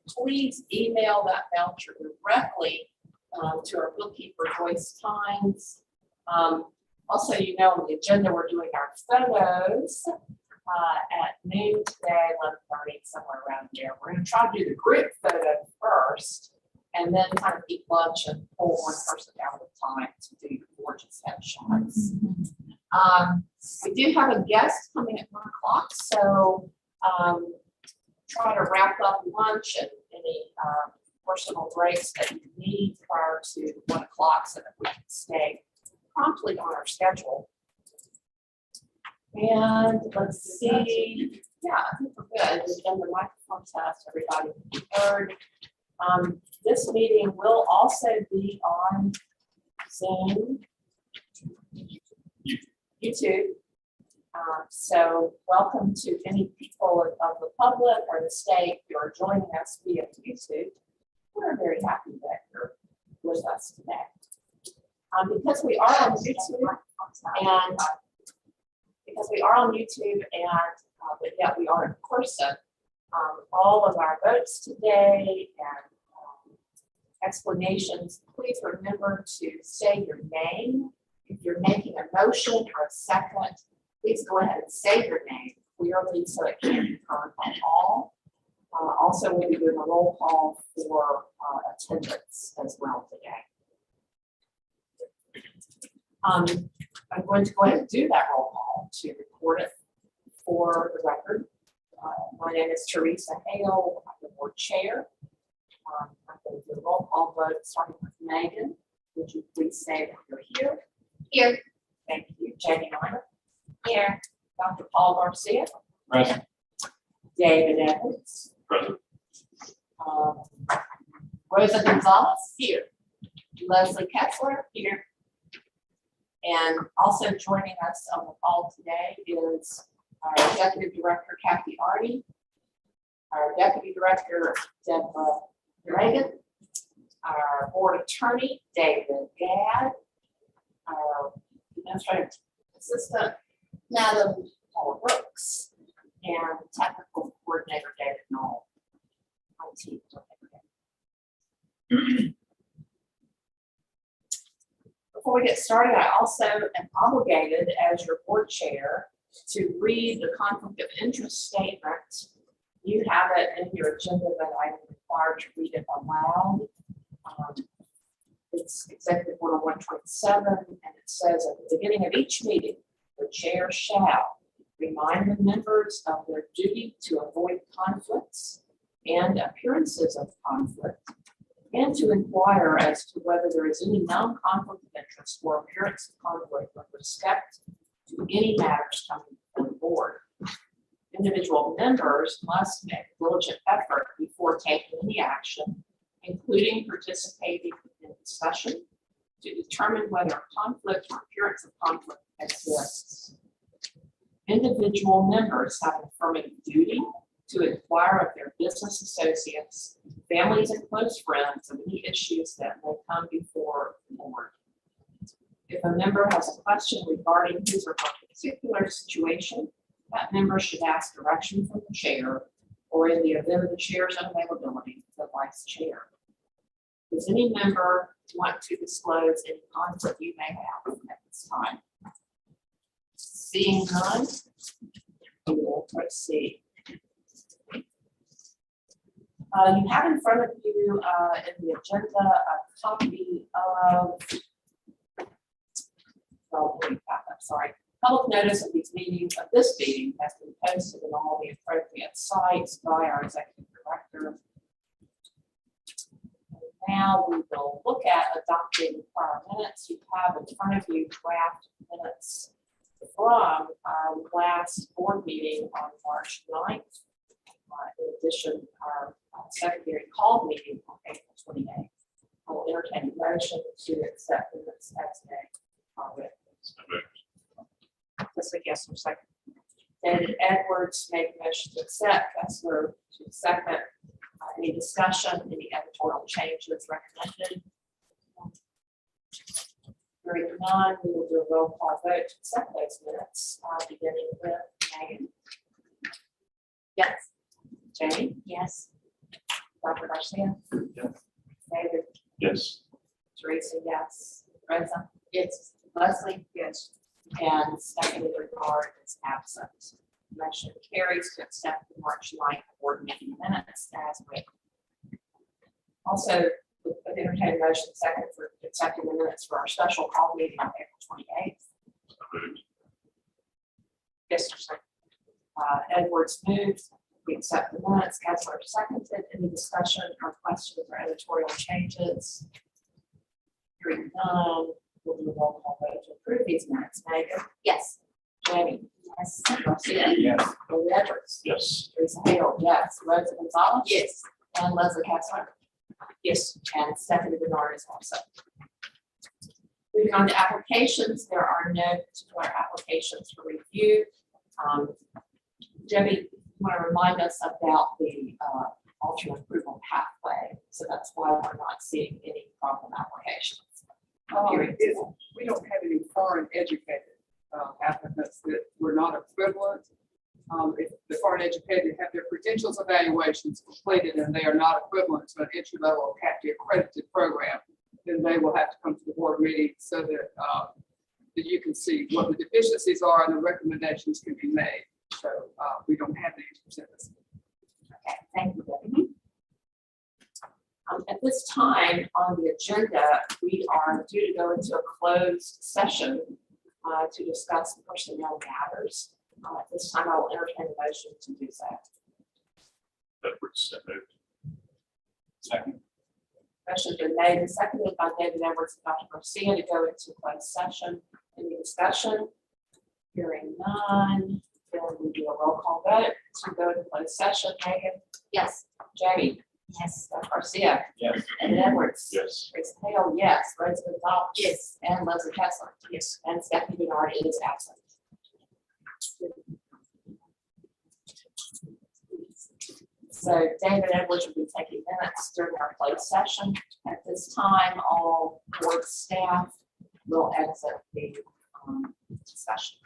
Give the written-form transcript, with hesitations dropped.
please email that voucher directly to our bookkeeper, Joyce Tynes. Also, you know, on the agenda, we're doing our photos at noon today, 11:30, somewhere around there. We're going to try to do the group photo first, and then kind of eat lunch and pull one person down at a time to do your gorgeous headshots. We do have a guest coming at 1 o'clock, so try to wrap up lunch and any personal breaks that you need prior to 1 o'clock so that we can stay promptly on our schedule. And let's see, yeah, I think we're good. We've done the microphone test, everybody heard. This meeting will also be on Zoom, YouTube. So welcome to any people of the public or the state who are joining us via YouTube. We're very happy that you're with us today. Because we are on YouTube and but yet we are in person, all of our votes today and explanations, please remember to say your name. If you're making a motion or a second, please go ahead and say your name clearly so it can be heard on all. Also, we'll be doing a roll call for attendance as well today. I'm going to go ahead and do that roll call to record it for the record. My name is Teresa Hale. I'm the board chair. I'm going to do a roll call vote starting with Megan. Would you please say that you're here? Here. Thank you. Jenny Miner. Here. Dr. Paul Garcia. Present. David Edwards. Present. Rosa Gonzalez. Here. Leslie Kessler. Here. And also joining us on the call today is our Executive Director, Kathy Arney, our Deputy Director, Deborah Reagan, our Board Attorney, David Gadd, our Administrative Assistant, Madam Paula Brooks, and Technical Coordinator, David Knoll. Before we get started, I also am obligated as your board chair to read the conflict of interest statement. You have it in your agenda, but I'm required to read it aloud. It's Executive Order 127, and it says at the beginning of each meeting, the chair shall remind the members of their duty to avoid conflicts and appearances of conflict, and to inquire as to whether there is any non-conflict of interest or appearance of conflict with respect to any matters coming from the board. Individual members must make a diligent effort before taking any action, including participating in discussion, to determine whether a conflict or appearance of conflict exists. Individual members have an affirmative duty to inquire of their business associates, families, and close friends of any issues that may come before the board. If a member has a question regarding his or her particular situation, that member should ask direction from the chair, or in the event of the chair's unavailability, the vice chair. Does any member want to disclose any conflict you may have at this time? Seeing none, we will proceed. You have in front of you in the agenda a copy of, public notice of these meetings, of this meeting has been posted in all the appropriate sites by our executive director. And now we will look at adopting prior minutes. You have in front of you draft minutes from our last board meeting on March 9th. In addition, our secondary call meeting on April 28th. I will entertain a motion to accept minutes as they. That's a yes or second. David Edwards made a motion to accept. Kessler to second. Any discussion, any editorial changes recommended? Hearing none, we will do a roll call vote to accept those minutes, beginning with Megan. Yes. Jenny? Yes. Dr. Garcia? Yes. David? Yes. Teresa, yes. Reza? Yes. Leslie? Yes. And Stephanie Bernard is absent. Motion carries to accept the March 9th board meeting minutes as written. Also, with entertained motion second for accepting the minutes for our special call meeting on April 28th. Yes, sir. Edwards moved. We accept the minutes. Kessler seconded. Any discussion or questions or editorial changes? Hearing none, we'll do a roll call vote to approve these minutes. Megan? Yes. Jamie? Yes. Garcia? Yes. Billy Edwards? Yes. Teresa Hale? Yes. Rosa Gonzalez? Yes. And Leslie Kessler? Yes. And Stephanie Bernard is also. Moving on to applications, there are no particular applications for review. Debbie, you want to remind us about the alternate approval pathway? So that's why we're not seeing any problem applications. We don't have any foreign educated applicants that were not equivalent. If the foreign educated have their credentials evaluations completed and they are not equivalent to an entry level CAPTE accredited program, then they will have to come to the board meeting so that that you can see what the deficiencies are and the recommendations can be made. So we don't have any to present this. Okay, thank you, Debbie. At this time on the agenda, we are due to go into a closed session to discuss personnel matters. At this time, I will entertain a motion to do so. Edwards, so moved. Second. Motion's been made and seconded by David Edwards and Dr. Garcia to go into closed session. Any discussion? Hearing none, then we do a roll call vote to go into closed session. Megan? Yes. Jamie? Yes. Dr. Garcia? Yes. David Edwards? Yes. Teresa Hale, yes. Rosa Gonzalez? Yes. And Leslie Kessler? Yes. And Stephanie Bernard is absent. So David Edwards will be taking minutes during our closed session. At this time, all board staff will exit the discussion.